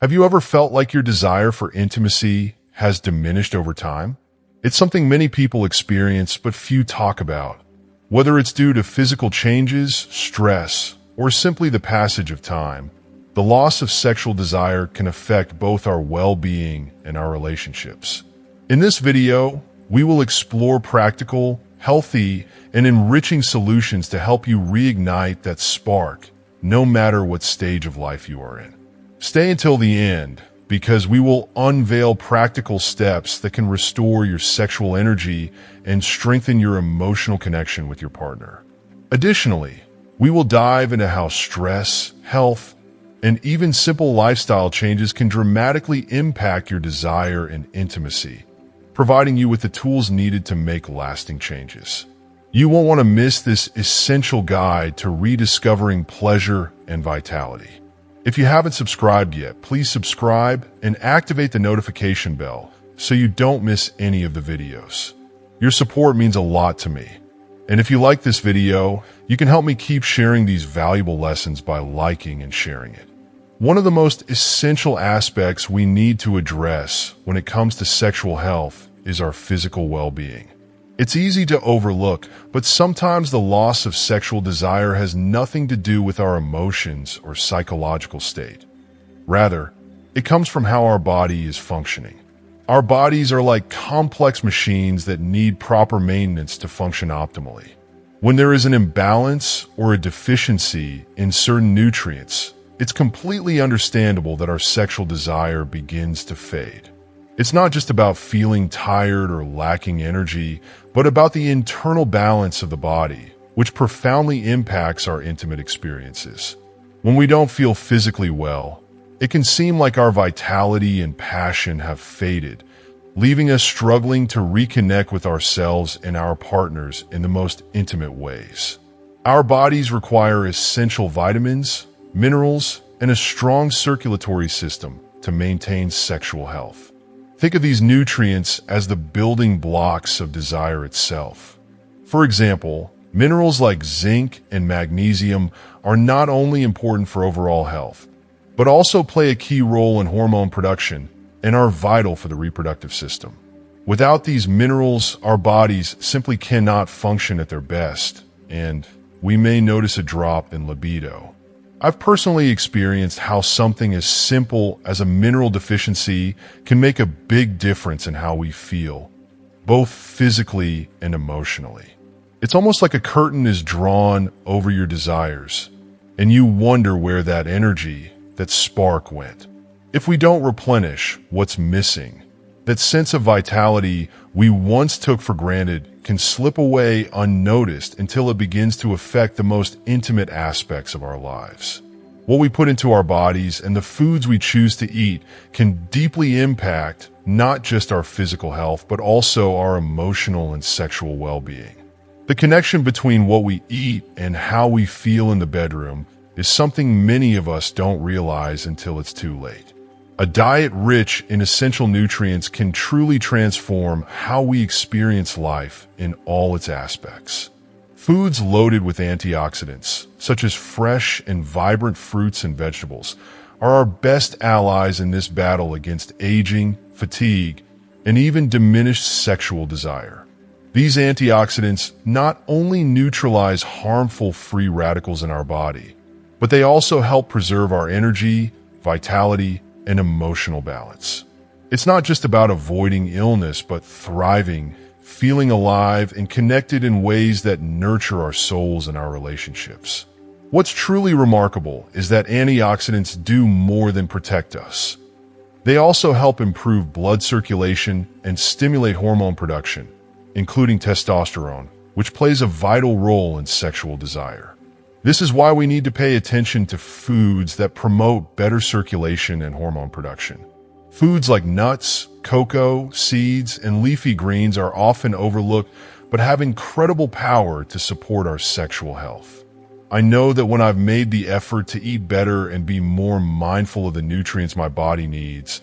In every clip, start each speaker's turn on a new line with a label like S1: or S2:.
S1: Have you ever felt like your desire for intimacy has diminished over time? It's something many people experience but few talk about. Whether it's due to physical changes, stress, or simply the passage of time, the loss of sexual desire can affect both our well-being and our relationships. In this video, we will explore practical, healthy, and enriching solutions to help you reignite that spark, no matter what stage of life you are in. Stay until the end, because we will unveil practical steps that can restore your sexual energy and strengthen your emotional connection with your partner. Additionally, we will dive into how stress, health, and even simple lifestyle changes can dramatically impact your desire and intimacy, providing you with the tools needed to make lasting changes. You won't want to miss this essential guide to rediscovering pleasure and vitality. If you haven't subscribed yet, please subscribe and activate the notification bell so you don't miss any of the videos. Your support means a lot to me. And if you like this video, you can help me keep sharing these valuable lessons by liking and sharing it. One of the most essential aspects we need to address when it comes to sexual health is our physical well-being. It's easy to overlook, but sometimes the loss of sexual desire has nothing to do with our emotions or psychological state. Rather, it comes from how our body is functioning. Our bodies are like complex machines that need proper maintenance to function optimally. When there is an imbalance or a deficiency in certain nutrients, it's completely understandable that our sexual desire begins to fade. It's not just about feeling tired or lacking energy, but about the internal balance of the body, which profoundly impacts our intimate experiences. When we don't feel physically well, it can seem like our vitality and passion have faded, leaving us struggling to reconnect with ourselves and our partners in the most intimate ways. Our bodies require essential vitamins, minerals, and a strong circulatory system to maintain sexual health. Think of these nutrients as the building blocks of desire itself. For example, minerals like zinc and magnesium are not only important for overall health, but also play a key role in hormone production and are vital for the reproductive system. Without these minerals, our bodies simply cannot function at their best, and we may notice a drop in libido. I've personally experienced how something as simple as a mineral deficiency can make a big difference in how we feel, both physically and emotionally. It's almost like a curtain is drawn over your desires, and you wonder where that energy, that spark went. If we don't replenish what's missing, that sense of vitality we once took for granted can slip away unnoticed until it begins to affect the most intimate aspects of our lives. What we put into our bodies and the foods we choose to eat can deeply impact not just our physical health, but also our emotional and sexual well-being. The connection between what we eat and how we feel in the bedroom is something many of us don't realize until it's too late. A diet rich in essential nutrients can truly transform how we experience life in all its aspects. Foods loaded with antioxidants, such as fresh and vibrant fruits and vegetables, are our best allies in this battle against aging, fatigue, and even diminished sexual desire. These antioxidants not only neutralize harmful free radicals in our body, but they also help preserve our energy, vitality, and emotional balance. It's not just about avoiding illness, but thriving, feeling alive, and connected in ways that nurture our souls and our relationships. What's truly remarkable is that antioxidants do more than protect us. They also help improve blood circulation and stimulate hormone production, including testosterone, which plays a vital role in sexual desire. This is why we need to pay attention to foods that promote better circulation and hormone production. Foods like nuts, cocoa, seeds, and leafy greens are often overlooked, but have incredible power to support our sexual health. I know that when I've made the effort to eat better and be more mindful of the nutrients my body needs,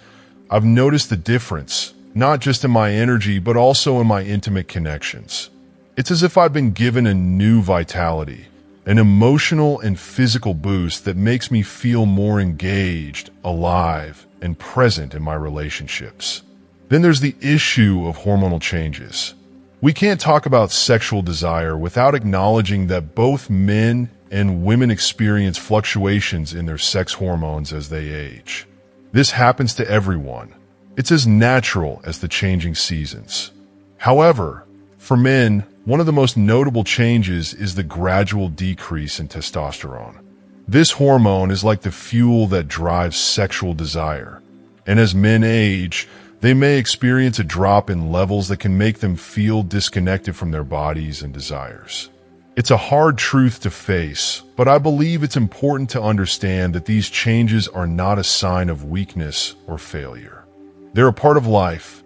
S1: I've noticed the difference, not just in my energy, but also in my intimate connections. It's as if I've been given a new vitality, an emotional and physical boost that makes me feel more engaged, alive, and present in my relationships. Then there's the issue of hormonal changes. We can't talk about sexual desire without acknowledging that both men and women experience fluctuations in their sex hormones as they age. This happens to everyone. It's as natural as the changing seasons. However, for men, one of the most notable changes is the gradual decrease in testosterone. This hormone is like the fuel that drives sexual desire. And as men age, they may experience a drop in levels that can make them feel disconnected from their bodies and desires. It's a hard truth to face, but I believe it's important to understand that these changes are not a sign of weakness or failure. They're a part of life,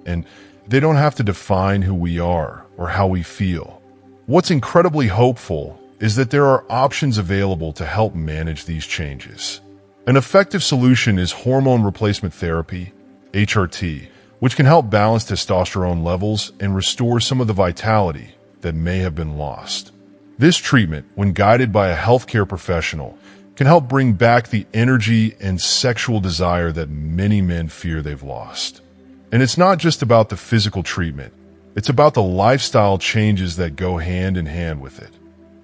S1: and they don't have to define who we are or how we feel. What's incredibly hopeful is that there are options available to help manage these changes. An effective solution is hormone replacement therapy, HRT, which can help balance testosterone levels and restore some of the vitality that may have been lost. This treatment, when guided by a healthcare professional, can help bring back the energy and sexual desire that many men fear they've lost. And it's not just about the physical treatment, it's about the lifestyle changes that go hand in hand with it.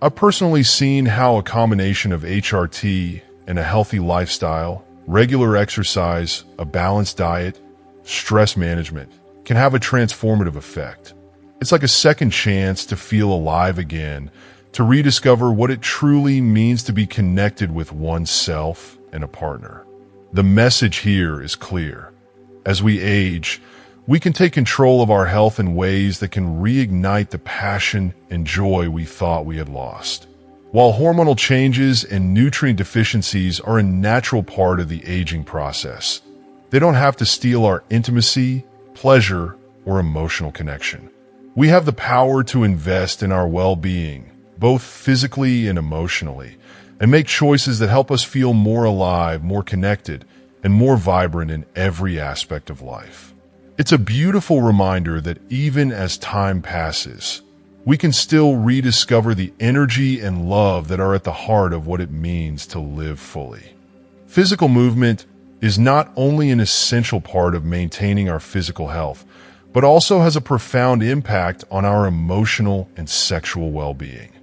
S1: I've personally seen how a combination of HRT and a healthy lifestyle, regular exercise, a balanced diet, stress management can have a transformative effect. It's like a second chance to feel alive again, to rediscover what it truly means to be connected with oneself and a partner. The message here is clear. As we age, we can take control of our health in ways that can reignite the passion and joy we thought we had lost. While hormonal changes and nutrient deficiencies are a natural part of the aging process, they don't have to steal our intimacy, pleasure, or emotional connection. We have the power to invest in our well-being, both physically and emotionally, and make choices that help us feel more alive, more connected, and more vibrant in every aspect of life. It's a beautiful reminder that even as time passes, we can still rediscover the energy and love that are at the heart of what it means to live fully. Physical movement is not only an essential part of maintaining our physical health, but also has a profound impact on our emotional and sexual well-being.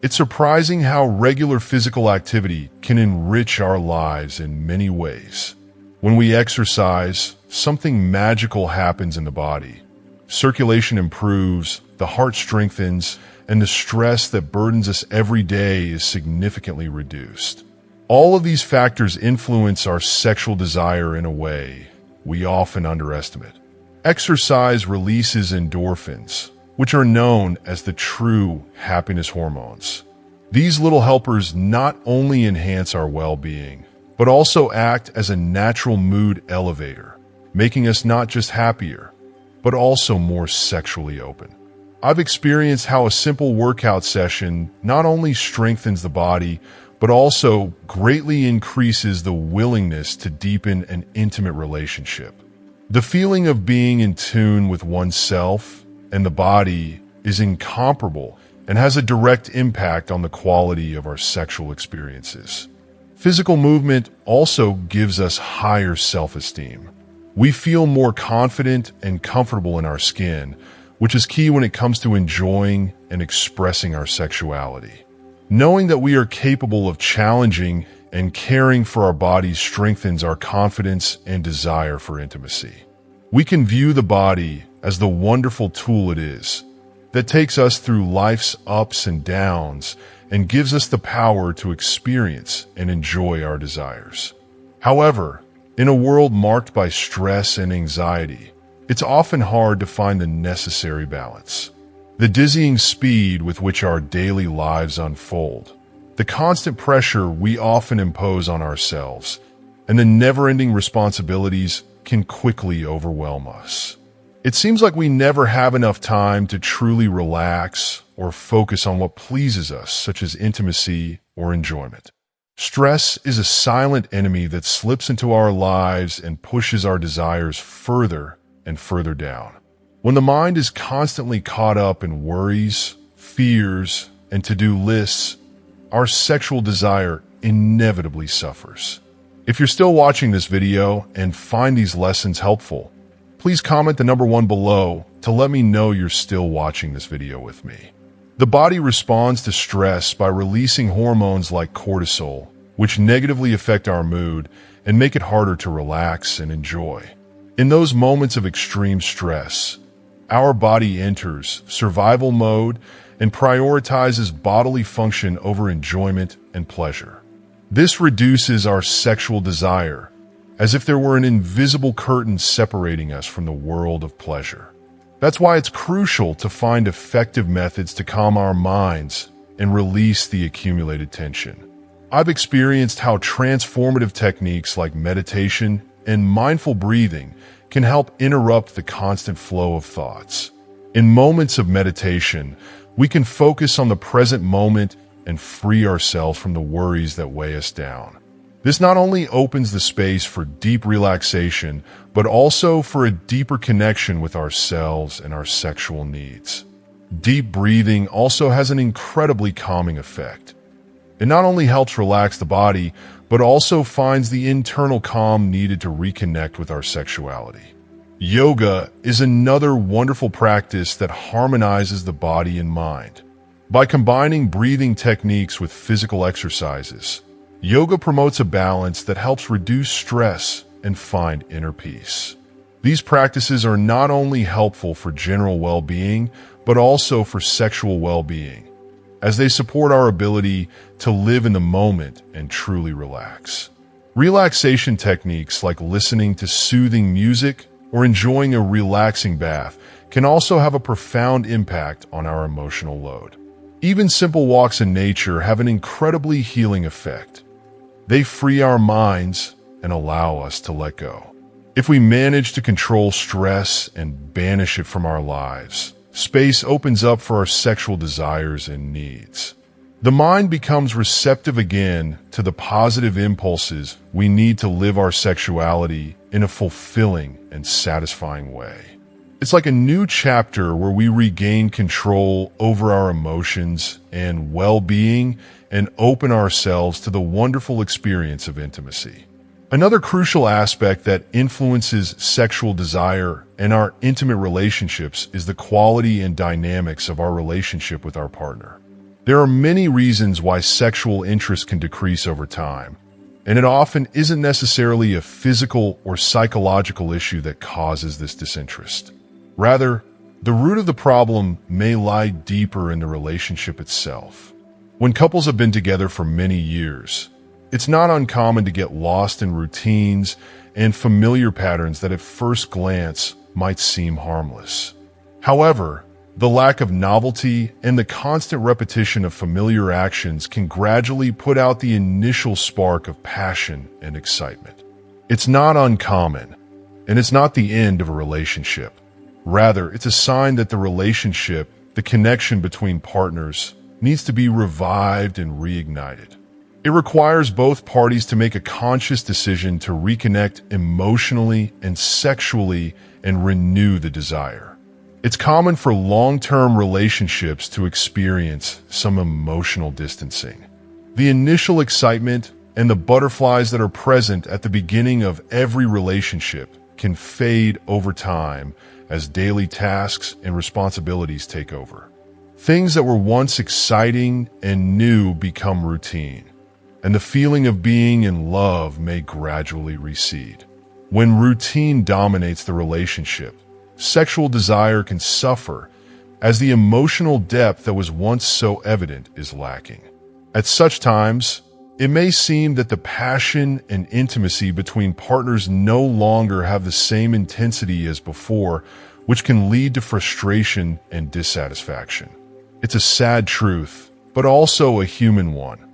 S1: It's surprising how regular physical activity can enrich our lives in many ways. When we exercise, something magical happens in the body. Circulation improves, the heart strengthens, and the stress that burdens us every day is significantly reduced. All of these factors influence our sexual desire in a way we often underestimate. Exercise releases endorphins, which are known as the true happiness hormones. These little helpers not only enhance our well-being, but also act as a natural mood elevator, making us not just happier, but also more sexually open. I've experienced how a simple workout session not only strengthens the body, but also greatly increases the willingness to deepen an intimate relationship. The feeling of being in tune with oneself and the body is incomparable and has a direct impact on the quality of our sexual experiences. Physical movement also gives us higher self-esteem. We feel more confident and comfortable in our skin, which is key when it comes to enjoying and expressing our sexuality. Knowing that we are capable of challenging and caring for our bodies strengthens our confidence and desire for intimacy. We can view the body as the wonderful tool it is, that takes us through life's ups and downs and gives us the power to experience and enjoy our desires. However, in a world marked by stress and anxiety, it's often hard to find the necessary balance. The dizzying speed with which our daily lives unfold, the constant pressure we often impose on ourselves, and the never-ending responsibilities can quickly overwhelm us. It seems like we never have enough time to truly relax or focus on what pleases us, such as intimacy or enjoyment. Stress is a silent enemy that slips into our lives and pushes our desires further and further down. When the mind is constantly caught up in worries, fears, and to-do lists, our sexual desire inevitably suffers. If you're still watching this video and find these lessons helpful, please comment the number 1 below to let me know you're still watching this video with me. The body responds to stress by releasing hormones like cortisol, which negatively affect our mood and make it harder to relax and enjoy. In those moments of extreme stress, our body enters survival mode and prioritizes bodily function over enjoyment and pleasure. This reduces our sexual desire, as if there were an invisible curtain separating us from the world of pleasure. That's why it's crucial to find effective methods to calm our minds and release the accumulated tension. I've experienced how transformative techniques like meditation and mindful breathing can help interrupt the constant flow of thoughts. In moments of meditation, we can focus on the present moment and free ourselves from the worries that weigh us down. This not only opens the space for deep relaxation, but also for a deeper connection with ourselves and our sexual needs. Deep breathing also has an incredibly calming effect. It not only helps relax the body, but also finds the internal calm needed to reconnect with our sexuality. Yoga is another wonderful practice that harmonizes the body and mind. By combining breathing techniques with physical exercises, yoga promotes a balance that helps reduce stress and find inner peace. These practices are not only helpful for general well-being, but also for sexual well-being, as they support our ability to live in the moment and truly relax. Relaxation techniques like listening to soothing music or enjoying a relaxing bath can also have a profound impact on our emotional load. Even simple walks in nature have an incredibly healing effect. They free our minds and allow us to let go. If we manage to control stress and banish it from our lives, space opens up for our sexual desires and needs. The mind becomes receptive again to the positive impulses we need to live our sexuality in a fulfilling and satisfying way. It's like a new chapter where we regain control over our emotions and well-being and open ourselves to the wonderful experience of intimacy. Another crucial aspect that influences sexual desire and our intimate relationships is the quality and dynamics of our relationship with our partner. There are many reasons why sexual interest can decrease over time, and it often isn't necessarily a physical or psychological issue that causes this disinterest. Rather, the root of the problem may lie deeper in the relationship itself. When couples have been together for many years, it's not uncommon to get lost in routines and familiar patterns that at first glance might seem harmless. However, the lack of novelty and the constant repetition of familiar actions can gradually put out the initial spark of passion and excitement. It's not uncommon, and it's not the end of a relationship. Rather, it's a sign that the relationship, the connection between partners, needs to be revived and reignited. It requires both parties to make a conscious decision to reconnect emotionally and sexually and renew the desire. It's common for long-term relationships to experience some emotional distancing. The initial excitement and the butterflies that are present at the beginning of every relationship can fade over time as daily tasks and responsibilities take over. Things that were once exciting and new become routine, and the feeling of being in love may gradually recede. When routine dominates the relationship, sexual desire can suffer as the emotional depth that was once so evident is lacking. At such times, it may seem that the passion and intimacy between partners no longer have the same intensity as before, which can lead to frustration and dissatisfaction. It's a sad truth, but also a human one.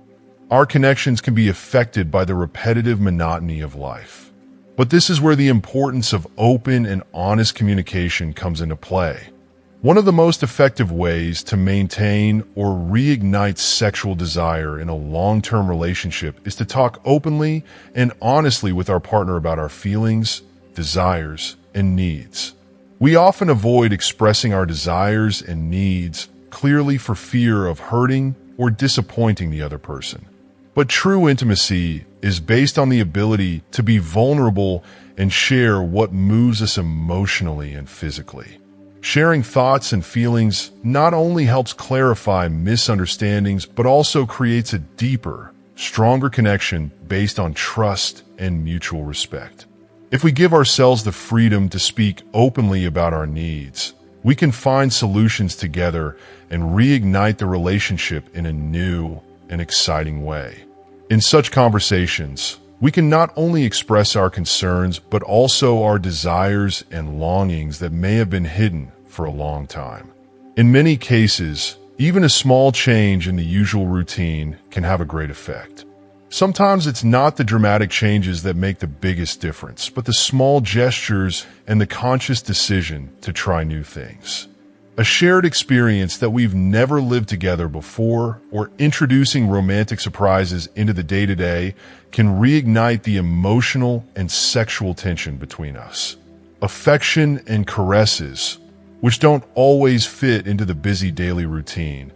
S1: Our connections can be affected by the repetitive monotony of life. But this is where the importance of open and honest communication comes into play. One of the most effective ways to maintain or reignite sexual desire in a long-term relationship is to talk openly and honestly with our partner about our feelings, desires, and needs. We often avoid expressing our desires and needs clearly for fear of hurting or disappointing the other person. But true intimacy is based on the ability to be vulnerable and share what moves us emotionally and physically. Sharing thoughts and feelings not only helps clarify misunderstandings, but also creates a deeper, stronger connection based on trust and mutual respect. If we give ourselves the freedom to speak openly about our needs, we can find solutions together and reignite the relationship in a new and exciting way. In such conversations, we can not only express our concerns, but also our desires and longings that may have been hidden for a long time. In many cases, even a small change in the usual routine can have a great effect. Sometimes it's not the dramatic changes that make the biggest difference, but the small gestures and the conscious decision to try new things. A shared experience that we've never lived together before, or introducing romantic surprises into the day-to-day, can reignite the emotional and sexual tension between us. Affection and caresses, which don't always fit into the busy daily routine,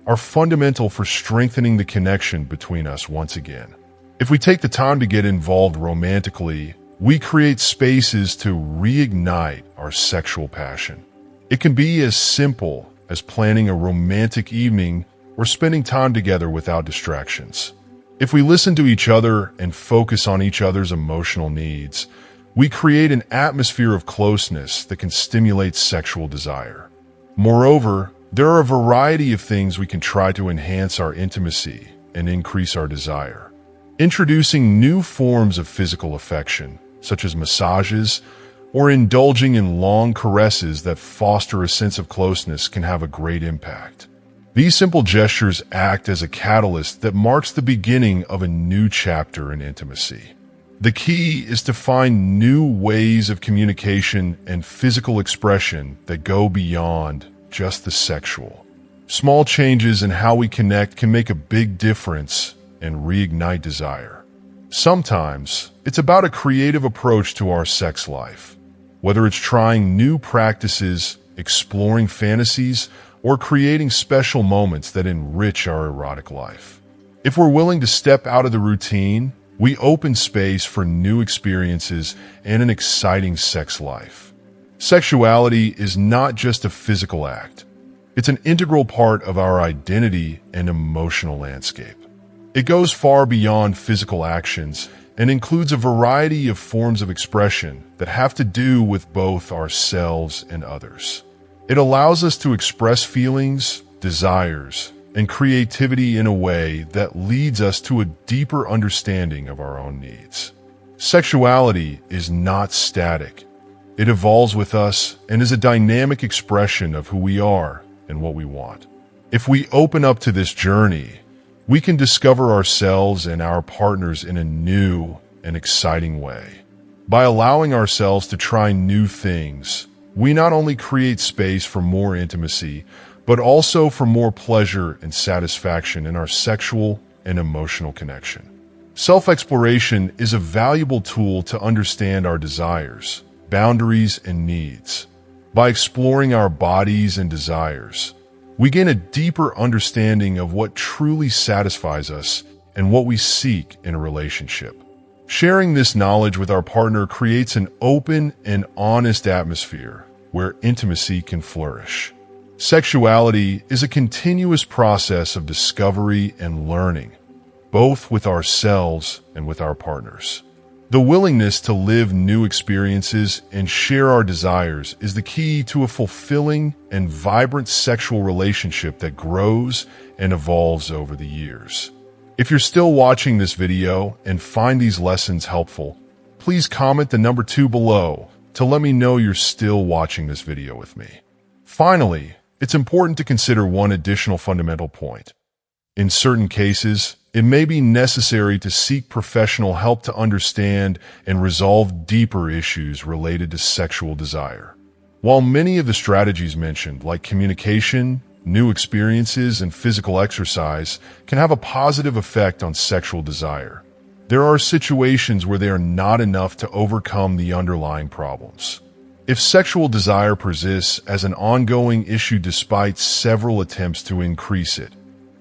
S1: are fundamental for strengthening the connection between us once again. If we take the time to get involved romantically, we create spaces to reignite our sexual passion. It can be as simple as planning a romantic evening or spending time together without distractions. If we listen to each other and focus on each other's emotional needs, we create an atmosphere of closeness that can stimulate sexual desire. Moreover, there are a variety of things we can try to enhance our intimacy and increase our desire. Introducing new forms of physical affection, such as massages, or indulging in long caresses that foster a sense of closeness, can have a great impact. These simple gestures act as a catalyst that marks the beginning of a new chapter in intimacy. The key is to find new ways of communication and physical expression that go beyond just the sexual. Small changes in how we connect can make a big difference and reignite desire. Sometimes it's about a creative approach to our sex life. Whether it's trying new practices, exploring fantasies, or creating special moments that enrich our erotic life. If we're willing to step out of the routine, we open space for new experiences and an exciting sex life. Sexuality is not just a physical act. It's an integral part of our identity and emotional landscape. It goes far beyond physical actions and includes a variety of forms of expression that have to do with both ourselves and others. It allows us to express feelings, desires, and creativity in a way that leads us to a deeper understanding of our own needs. Sexuality is not static. It evolves with us and is a dynamic expression of who we are and what we want. If we open up to this journey, we can discover ourselves and our partners in a new and exciting way. By allowing ourselves to try new things, we not only create space for more intimacy, but also for more pleasure and satisfaction in our sexual and emotional connection. Self-exploration is a valuable tool to understand our desires, boundaries, and needs. By exploring our bodies and desires, we gain a deeper understanding of what truly satisfies us and what we seek in a relationship. Sharing this knowledge with our partner creates an open and honest atmosphere where intimacy can flourish. Sexuality is a continuous process of discovery and learning, both with ourselves and with our partners. The willingness to live new experiences and share our desires is the key to a fulfilling and vibrant sexual relationship that grows and evolves over the years. If you're still watching this video and find these lessons helpful, please comment the number 2 below to let me know you're still watching this video with me. Finally, it's important to consider one additional fundamental point. In certain cases, it may be necessary to seek professional help to understand and resolve deeper issues related to sexual desire. While many of the strategies mentioned, like communication, new experiences, and physical exercise, can have a positive effect on sexual desire, there are situations where they are not enough to overcome the underlying problems. If sexual desire persists as an ongoing issue despite several attempts to increase it,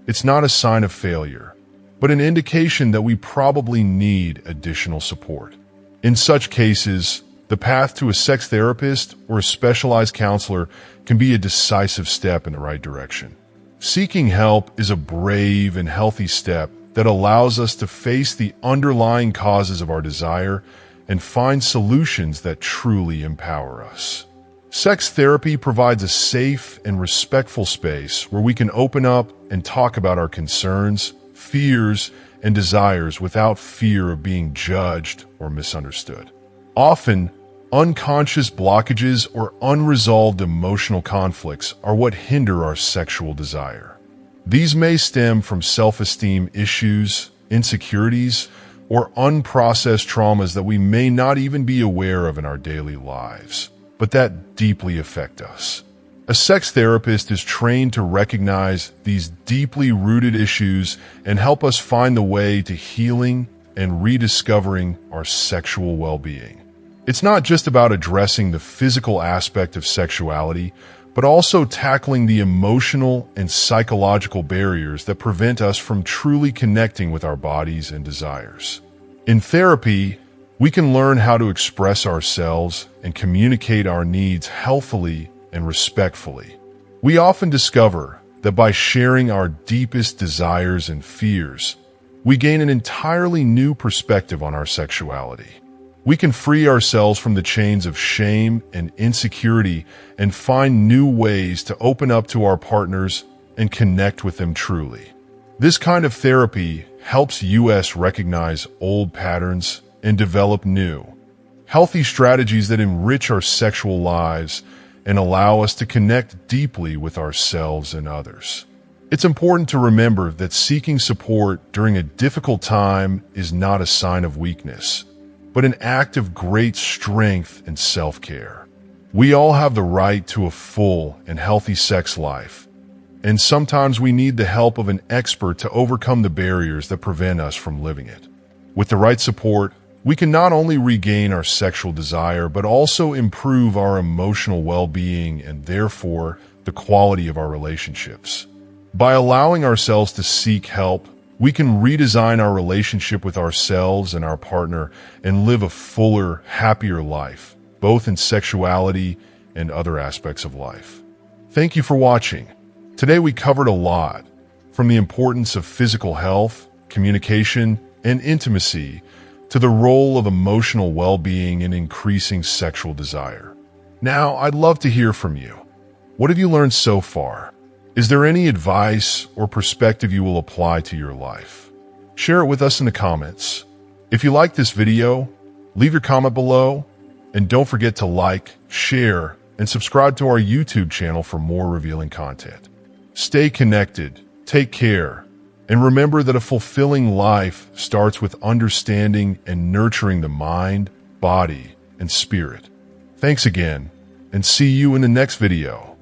S1: it's not a sign of failure. but an indication that we probably need additional support. In such cases, the path to a sex therapist or a specialized counselor can be a decisive step in the right direction. Seeking help is a brave and healthy step that allows us to face the underlying causes of our desire and find solutions that truly empower us. Sex therapy provides a safe and respectful space where we can open up and talk about our concerns, fears, and desires without fear of being judged or misunderstood. Often, unconscious blockages or unresolved emotional conflicts are what hinder our sexual desire. These may stem from self-esteem issues, insecurities, or unprocessed traumas that we may not even be aware of in our daily lives, but that deeply affect us. A sex therapist is trained to recognize these deeply rooted issues and help us find the way to healing and rediscovering our sexual well-being. It's not just about addressing the physical aspect of sexuality, but also tackling the emotional and psychological barriers that prevent us from truly connecting with our bodies and desires. In therapy, we can learn how to express ourselves and communicate our needs healthily and respectfully. We often discover that by sharing our deepest desires and fears, we gain an entirely new perspective on our sexuality. We can free ourselves from the chains of shame and insecurity and find new ways to open up to our partners and connect with them truly. This kind of therapy helps us recognize old patterns and develop new, healthy strategies that enrich our sexual lives and allow us to connect deeply with ourselves and others. It's important to remember that seeking support during a difficult time is not a sign of weakness, but an act of great strength and self-care. We all have the right to a full and healthy sex life, and sometimes we need the help of an expert to overcome the barriers that prevent us from living it. With the right support, we can not only regain our sexual desire, but also improve our emotional well-being and therefore the quality of our relationships. By allowing ourselves to seek help, we can redesign our relationship with ourselves and our partner and live a fuller, happier life, both in sexuality and other aspects of life. Thank you for watching. Today we covered a lot, from the importance of physical health, communication, and intimacy, to the role of emotional well-being in increasing sexual desire. Now, I'd love to hear from you. What have you learned so far? Is there any advice or perspective you will apply to your life? Share it with us in the comments. If you like this video, leave your comment below, and don't forget to like, share, and subscribe to our YouTube channel for more revealing content. Stay connected, take care, and remember that a fulfilling life starts with understanding and nurturing the mind, body, and spirit. Thanks again, and see you in the next video.